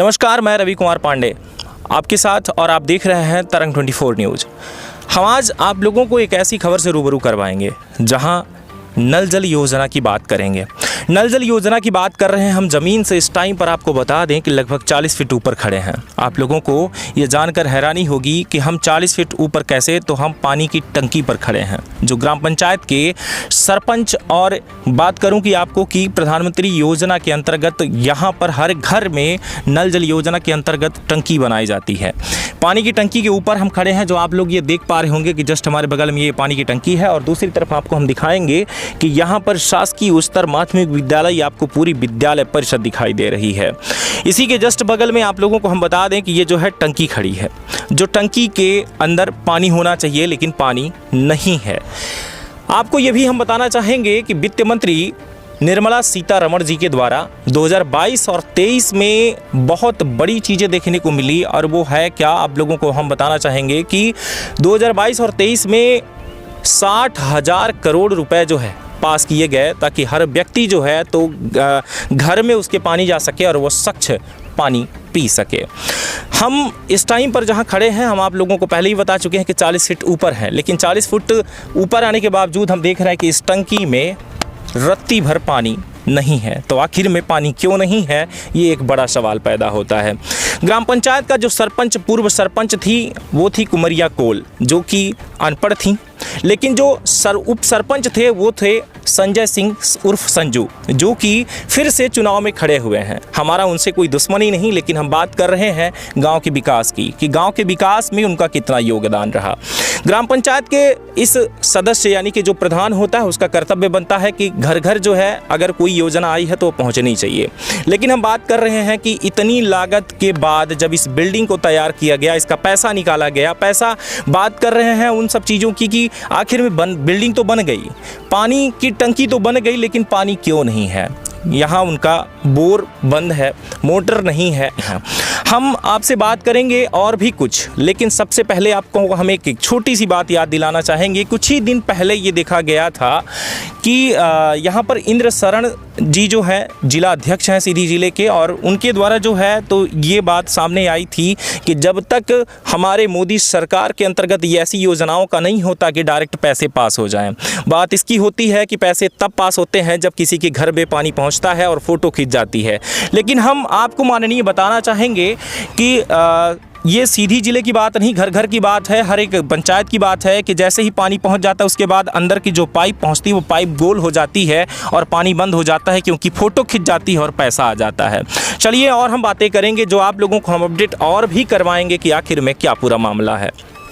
नमस्कार, मैं रवि कुमार पांडे आपके साथ और आप देख रहे हैं तरंग 24 न्यूज़। हम आज आप लोगों को एक ऐसी खबर से रूबरू करवाएंगे जहां नल जल योजना की बात करेंगे। नल जल योजना की बात कर रहे हैं हम ज़मीन से। इस टाइम पर आपको बता दें कि लगभग 40 फीट ऊपर खड़े हैं। आप लोगों को ये जानकर हैरानी होगी कि हम 40 फीट ऊपर कैसे, तो हम पानी की टंकी पर खड़े हैं जो ग्राम पंचायत के सरपंच। और बात करूं कि आपको कि प्रधानमंत्री योजना के अंतर्गत यहाँ पर हर घर में नल जल योजना के अंतर्गत टंकी बनाई जाती है। पानी की टंकी के ऊपर हम खड़े हैं, जो आप लोग ये देख पा रहे होंगे कि जस्ट हमारे बगल में ये पानी की टंकी है। और दूसरी तरफ आपको हम दिखाएंगे कि यहाँ पर शासकीय उच्चतर माध्यमिक विद्यालय, आपको पूरी विद्यालय परिषद दिखाई दे रही है। इसी के जस्ट बगल में आप लोगों को हम बता दें कि ये जो है टंकी खड़ी है, जो टंकी के अंदर पानी होना चाहिए लेकिन पानी नहीं है। आपको ये भी हम बताना चाहेंगे कि वित्त मंत्री निर्मला सीतारमण जी के द्वारा 2022 और 23 में बहुत बड़ी चीज़ें देखने को मिली। और वो है क्या, आप लोगों को हम बताना चाहेंगे कि 2022 और 23 में 60,000 करोड़ रुपए जो है पास किए गए, ताकि हर व्यक्ति जो है तो घर में उसके पानी जा सके और वो स्वच्छ पानी पी सके। हम इस टाइम पर जहां खड़े हैं, हम आप लोगों को पहले ही बता चुके हैं कि 40 फीट ऊपर हैं, लेकिन 40 फुट ऊपर आने के बावजूद हम देख रहे हैं कि इस टंकी में रत्ती भर पानी नहीं है। तो आखिर में पानी क्यों नहीं है, ये एक बड़ा सवाल पैदा होता है। ग्राम पंचायत का जो सरपंच, पूर्व सरपंच थी, वो थी कुमरिया कोल, जो कि अनपढ़ थी। लेकिन जो उप सरपंच थे वो थे संजय सिंह उर्फ संजू, जो कि फिर से चुनाव में खड़े हुए हैं। हमारा उनसे कोई दुश्मनी नहीं, लेकिन हम बात कर रहे हैं गांव के विकास की, कि गांव के विकास में उनका कितना योगदान रहा। ग्राम पंचायत के इस सदस्य यानी कि जो प्रधान होता है, उसका कर्तव्य बनता है कि घर घर जो है अगर कोई योजना आई है तो पहुंचनी चाहिए। लेकिन हम बात कर रहे हैं कि इतनी लागत के बाद जब इस बिल्डिंग को तैयार किया गया, इसका पैसा निकाला गया, बात कर रहे हैं उन सब चीज़ों की कि आखिर में बिल्डिंग तो बन गई, पानी की टंकी तो बन गई, लेकिन पानी क्यों नहीं है। यहाँ उनका बोर बंद है, मोटर नहीं है। हम आपसे बात करेंगे और भी कुछ, लेकिन सबसे पहले आपको हम एक छोटी सी बात याद दिलाना चाहेंगे। कुछ ही दिन पहले ये देखा गया था कि यहाँ पर इंद्र शरण जी जो है जिला अध्यक्ष हैं सीधी जिले के, और उनके द्वारा जो है तो ये बात सामने आई थी कि जब तक हमारे मोदी सरकार के अंतर्गत ये ऐसी योजनाओं का नहीं होता कि डायरेक्ट पैसे पास हो जाएं। बात इसकी होती है कि पैसे तब पास होते हैं जब किसी के घर में पानी पहुंचता है और फ़ोटो खींच जाती है। लेकिन हम आपको माननीय बताना चाहेंगे कि ये सीधी जिले की बात नहीं, घर घर की बात है, हर एक पंचायत की बात है कि जैसे ही पानी पहुंच जाता है उसके बाद अंदर की जो पाइप पहुंचती है वो पाइप गोल हो जाती है और पानी बंद हो जाता है, क्योंकि फ़ोटो खिंच जाती है और पैसा आ जाता है। चलिए और हम बातें करेंगे, जो आप लोगों को हम अपडेट और भी करवाएंगे कि आखिर में क्या पूरा मामला है।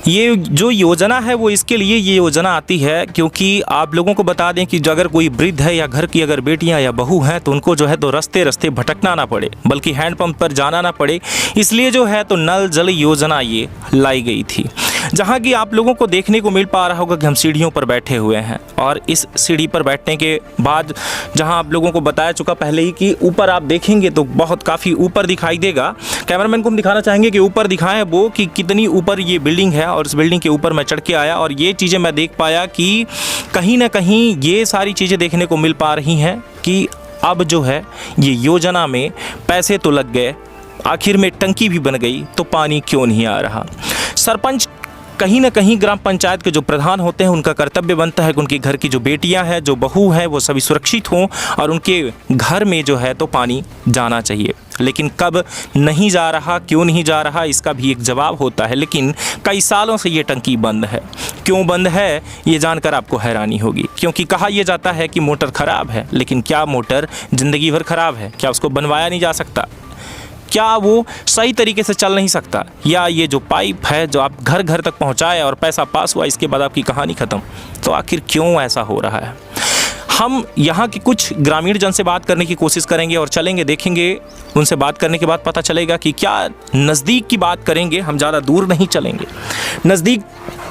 ये जो योजना है वो इसके लिए ये योजना आती है क्योंकि आप लोगों को बता दें कि अगर कोई वृद्ध है या घर की अगर बेटियां या बहू हैं तो उनको जो है तो रास्ते रास्ते भटकना ना पड़े, बल्कि हैंडपंप पर जाना ना पड़े। इसलिए जो है तो नल जल योजना ये लाई गई थी, जहाँ की आप लोगों को देखने को मिल पा रहा होगा कि हम सीढ़ियों पर बैठे हुए हैं। और इस सीढ़ी पर बैठने के बाद जहाँ आप लोगों को बताया चुका पहले ही कि ऊपर आप देखेंगे तो बहुत काफ़ी ऊपर दिखाई देगा। कैमरामैन को हम दिखाना चाहेंगे कि ऊपर दिखाएं वो कि कितनी ऊपर ये बिल्डिंग है। और इस बिल्डिंग के ऊपर मैं चढ़ के आया और ये चीज़ें मैं देख पाया कि कहीं ना कहीं ये सारी चीज़ें देखने को मिल पा रही हैं कि अब जो है ये योजना में पैसे तो लग गए, आखिर में टंकी भी बन गई, तो पानी क्यों नहीं आ रहा। सरपंच कहीं ना कहीं ग्राम पंचायत के जो प्रधान होते हैं उनका कर्तव्य बनता है कि उनके घर की जो बेटियां हैं, जो बहू हैं, वो सभी सुरक्षित हों और उनके घर में जो है तो पानी जाना चाहिए। लेकिन कब नहीं जा रहा, क्यों नहीं जा रहा, इसका भी एक जवाब होता है। लेकिन कई सालों से ये टंकी बंद है। क्यों बंद है ये जानकर आपको हैरानी होगी, क्योंकि कहा यह जाता है कि मोटर ख़राब है। लेकिन क्या मोटर ज़िंदगी भर ख़राब है? क्या उसको बनवाया नहीं जा सकता? क्या वो सही तरीके से चल नहीं सकता? या ये जो पाइप है जो आप घर घर तक पहुंचाए और पैसा पास हुआ, इसके बाद आपकी कहानी ख़त्म? तो आखिर क्यों ऐसा हो रहा है? हम यहाँ के कुछ ग्रामीण जन से बात करने की कोशिश करेंगे और चलेंगे, देखेंगे। उनसे बात करने के बाद पता चलेगा कि क्या नज़दीक की बात करेंगे, हम ज़्यादा दूर नहीं चलेंगे, नज़दीक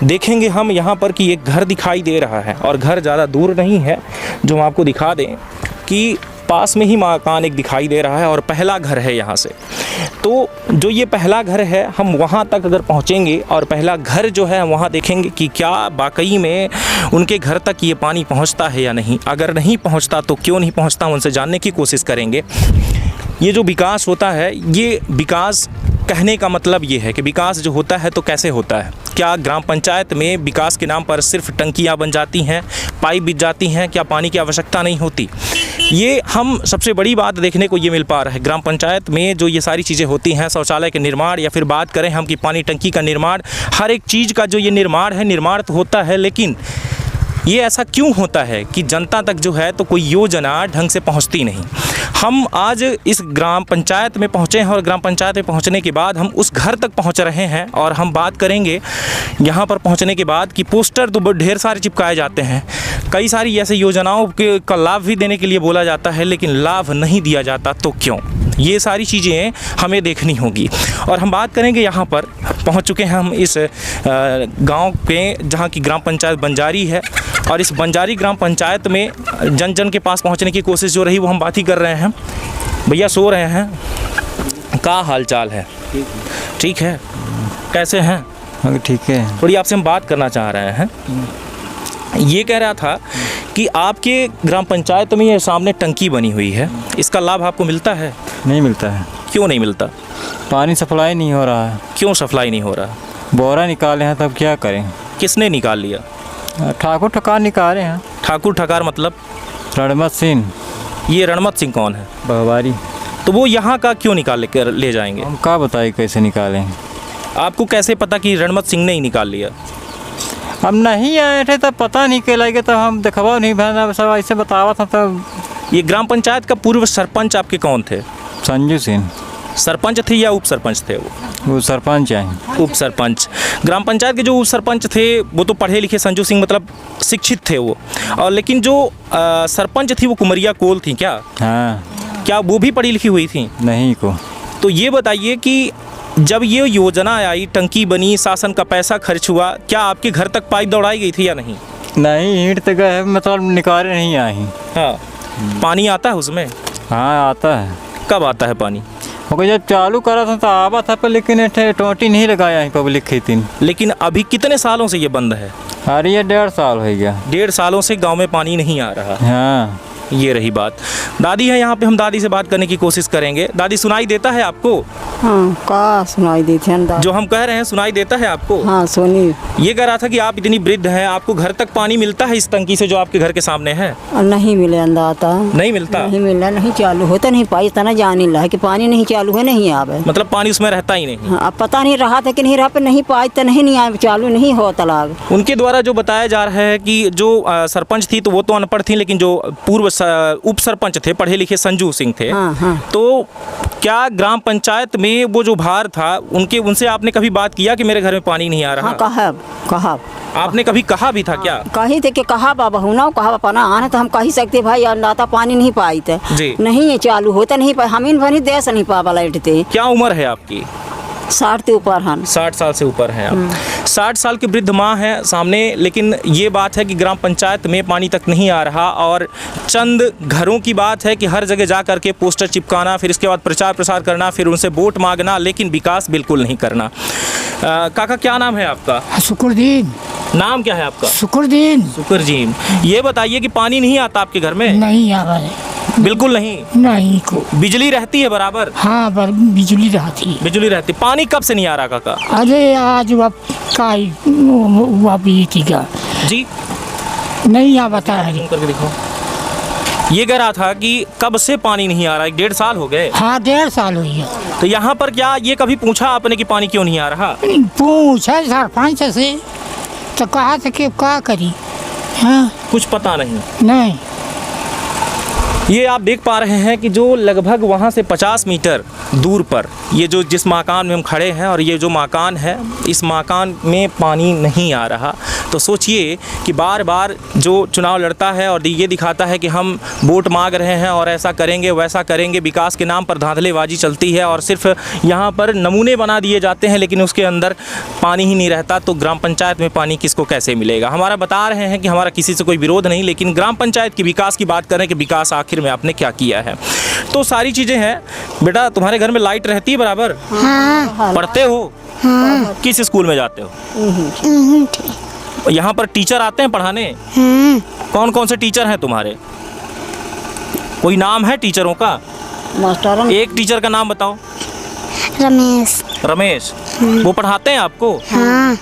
देखेंगे हम यहाँ पर कि एक घर दिखाई दे रहा है और घर ज़्यादा दूर नहीं है। जो हम आपको दिखा दें कि पास में ही मकान एक दिखाई दे रहा है और पहला घर है यहाँ से। तो जो ये पहला घर है, हम वहाँ तक अगर पहुँचेंगे और पहला घर जो है वहाँ देखेंगे कि क्या वाकई में उनके घर तक ये पानी पहुँचता है या नहीं। अगर नहीं पहुँचता तो क्यों नहीं पहुँचता, उनसे जानने की कोशिश करेंगे। ये जो विकास होता है, ये विकास कहने का मतलब ये है कि विकास जो होता है तो कैसे होता है? क्या ग्राम पंचायत में विकास के नाम पर सिर्फ टंकियां बन जाती हैं, पाइप बिछ जाती हैं? क्या पानी की आवश्यकता नहीं होती? ये हम सबसे बड़ी बात देखने को ये मिल पा रहा है। ग्राम पंचायत में जो ये सारी चीज़ें होती हैं, शौचालय के निर्माण या फिर बात करें हम कि पानी टंकी का निर्माण, हर एक चीज़ का जो ये निर्माण है, निर्माण तो होता है, लेकिन ये ऐसा क्यों होता है कि जनता तक जो है तो कोई योजना ढंग से पहुंचती नहीं? हम आज इस ग्राम पंचायत में पहुंचे हैं और ग्राम पंचायत में पहुंचने के बाद हम उस घर तक पहुंच रहे हैं और हम बात करेंगे यहां पर पहुंचने के बाद कि पोस्टर तो ढेर सारे चिपकाए जाते हैं, कई सारी ऐसे योजनाओं के का लाभ भी देने के लिए बोला जाता है, लेकिन लाभ नहीं दिया जाता। तो क्यों? ये सारी चीज़ें हमें देखनी होगी और हम बात करेंगे। यहाँ पर पहुँच चुके हैं हम इस गांव के, जहाँ की ग्राम पंचायत बंजारी है, और इस बंजारी ग्राम पंचायत में जन जन के पास पहुँचने की कोशिश जो रही वो हम बात ही कर रहे हैं। भैया सो रहे हैं, क्या हाल चाल है? ठीक है, कैसे हैं? ठीक है। थोड़ी आपसे हम बात करना चाह रहे हैं। ये कह रहा था कि आपके ग्राम पंचायत में ये सामने टंकी बनी हुई है, इसका लाभ आपको मिलता है? नहीं मिलता है। क्यों नहीं मिलता? पानी सप्लाई नहीं हो रहा है। क्यों सप्लाई नहीं हो रहा? बोरा निकाले हैं, तब क्या करें? किसने निकाल लिया? ठाकुर ठकार निकाले हैं। ठाकुर ठकार मतलब? रणमत सिंह। ये रणमत सिंह कौन है? बहवारी। तो वो यहाँ का क्यों निकाल कर ले जाएंगे? हम क्या बताइए कैसे निकालें? आपको कैसे पता कि रणमत सिंह ने ही निकाल लिया? हम नहीं आए थे तब पता नहीं के लगे, तब हम देखवा नहीं भैया, सब ऐसे बतावा था तब। ये ग्राम पंचायत का पूर्व सरपंच आपके कौन थे? संजू सिंह। सरपंच थे या उप सरपंच थे? वो सरपंच हैं। उप सरपंच। ग्राम पंचायत के जो उप सरपंच थे वो तो पढ़े लिखे, संजू सिंह मतलब शिक्षित थे वो, और लेकिन जो सरपंच थी वो कुमरिया कोल थी क्या? हाँ। क्या वो भी पढ़ी लिखी हुई थी? नहीं को। तो ये बताइए कि जब ये योजना आई, टंकी बनी, शासन का पैसा खर्च हुआ, क्या आपके घर तक पाइप दौड़ाई गई थी या नहीं? नहीं, ईंट तक गए, मतलब निकाले नहीं आई। हाँ। पानी आता है उसमें? हाँ आता है। कब आता है पानी? वो जब चालू करा था तो आवा था, पर लेकिन टोटी नहीं लगाया है पब्लिक खेती। लेकिन अभी कितने सालों से ये बंद है? अरे ये 1.5 साल हो गया। 1.5 सालों से गांव में पानी नहीं आ रहा। हाँ। ये रही बात। दादी है यहाँ पे, हम दादी से बात करने की कोशिश करेंगे। दादी सुनाई देता है आपको? हाँ, का सुनाई देती है? जो हम कह रहे हैं सुनाई देता है आपको? हाँ सुनी। ये कह रहा था कि आप इतनी वृद्ध हैं, आपको घर तक पानी मिलता है इस टंकी से जो आपके घर के सामने है? और नहीं मिले अंदाता। नहीं मिलता? नहीं मिला, नहीं चालू होता, नहीं पाई तना जान ही रहा कि पानी नहीं चालू है, नहीं आवे। मतलब पानी उसमें रहता ही नहीं? हाँ, अब पता नहीं रहा था कि नहीं रहा, पर नहीं पाई तो नहीं आए, चालू नहीं हो तालाब। उनके द्वारा जो बताया जा रहा है कि जो सरपंच थी तो वो तो अनपढ़ थी, लेकिन जो पूर्व उप सरपंच थे पढ़े लिखे, संजू सिंह थे। हाँ, हाँ। तो क्या ग्राम पंचायत में वो जो भार था उनसे आपने कभी बात किया कि मेरे घर में पानी नहीं आ रहा? हाँ, कहा आपने कभी कहा भी था क्या? कही थे कि कहा बाबा हूँ ना, कहा पाना आना तो हम कही सकते भाई, अंदाता पानी नहीं पाई थे जी। नहीं ये चालू होता, नहीं पाई, हम इन भरी देश नहीं पावा लैटते। क्या उम्र है आपकी? 60 के ऊपर हैं। 60 साल से ऊपर हैं आप। 60 साल की वृद्ध माँ है सामने, लेकिन ये बात है कि ग्राम पंचायत में पानी तक नहीं आ रहा, और चंद घरों की बात है कि हर जगह जा करके पोस्टर चिपकाना, फिर इसके बाद प्रचार प्रसार करना, फिर उनसे वोट मांगना, लेकिन विकास बिल्कुल नहीं करना। काका क्या नाम है आपका? शुक्रदीन। नाम क्या है आपका? शुक्रदीन। शुक्रजीन। ये बताइए कि पानी नहीं आता आपके घर में? नहीं आ रहा है। बिल्कुल नहीं? नहीं को। बिजली रहती है बराबर? हाँ पर बिजली रहती है। बिजली रहती। पानी कब से नहीं आ रहा काका? अरे आज वह भी थी क्या जी? नहीं आ बता है। करके दिखाओ। ये कह रहा था कि कब से पानी नहीं आ रहा है? 1.5 साल हो गए। हाँ 1.5 साल हो गया। तो यहाँ पर क्या ये कभी पूछा आपने कि पानी क्यों नहीं आ रहा? पूछा सरपंच से तो कहा था कि क्या करी। हाँ कुछ पता नहीं। नहीं। ये आप देख पा रहे हैं कि जो लगभग वहाँ से 50 मीटर दूर पर ये जो जिस मकान में हम खड़े हैं, और ये जो मकान है, इस मकान में पानी नहीं आ रहा। तो सोचिए कि बार बार जो चुनाव लड़ता है और ये दिखाता है कि हम वोट मांग रहे हैं और ऐसा करेंगे वैसा करेंगे, विकास के नाम पर धांधलेबाजी चलती है और सिर्फ यहाँ पर नमूने बना दिए जाते हैं, लेकिन उसके अंदर पानी ही नहीं रहता। तो ग्राम पंचायत में पानी किसको कैसे मिलेगा? हमारा बता रहे हैं कि हमारा किसी से कोई विरोध नहीं, लेकिन ग्राम पंचायत की विकास की बात करें कि विकास आखिर में आपने क्या किया है। तो सारी चीज़ें हैं। बेटा तुम्हारे घर में लाइट रहती है बराबर? हाँ। पढ़ते हो? हाँ। किस स्कूल में जाते हो? यहाँ पर टीचर आते हैं पढ़ाने? कौन कौन से टीचर हैं तुम्हारे? कोई नाम है टीचरों का? मास्टर एक टीचर का नाम बताओ। रमेश। रमेश, वो पढ़ाते हैं आपको? हाँ।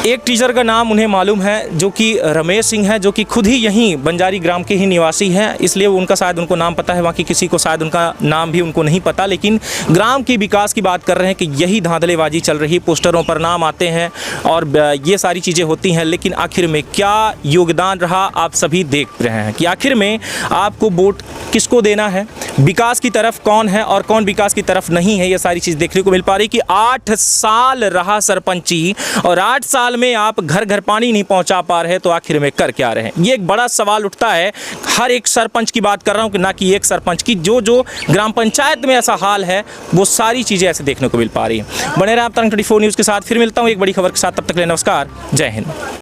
एक टीचर का नाम उन्हें मालूम है जो कि रमेश सिंह है, जो कि खुद ही यहीं बंजारी ग्राम के ही निवासी हैं, इसलिए उनका शायद उनको नाम पता है, बाकी किसी को शायद उनका नाम भी उनको नहीं पता। लेकिन ग्राम के विकास की बात कर रहे हैं कि यही धांधलेबाजी चल रही, पोस्टरों पर नाम आते हैं और ये सारी चीज़ें होती हैं। लेकिन आखिर में क्या योगदान रहा आप सभी देख रहे हैं कि आखिर में आपको वोट किसको देना है, विकास की तरफ कौन है और कौन विकास की तरफ नहीं है। ये सारी चीज़ देखने को मिल पा रही कि 8 साल रहा सरपंची और 8 साल में आप घर घर पानी नहीं पहुंचा पा रहे, तो आखिर में कर क्या रहे हैं। ये एक बड़ा सवाल उठता है। हर एक सरपंच की बात कर रहा हूं कि ना कि एक सरपंच की, जो ग्राम पंचायत में ऐसा हाल है वो सारी चीज़ें ऐसे देखने को मिल पा रही हैं। बने रहे आप तरंग 24 न्यूज़ के साथ, फिर मिलता हूँ एक बड़ी खबर के साथ, तब तक के लिए नमस्कार, जय हिंद।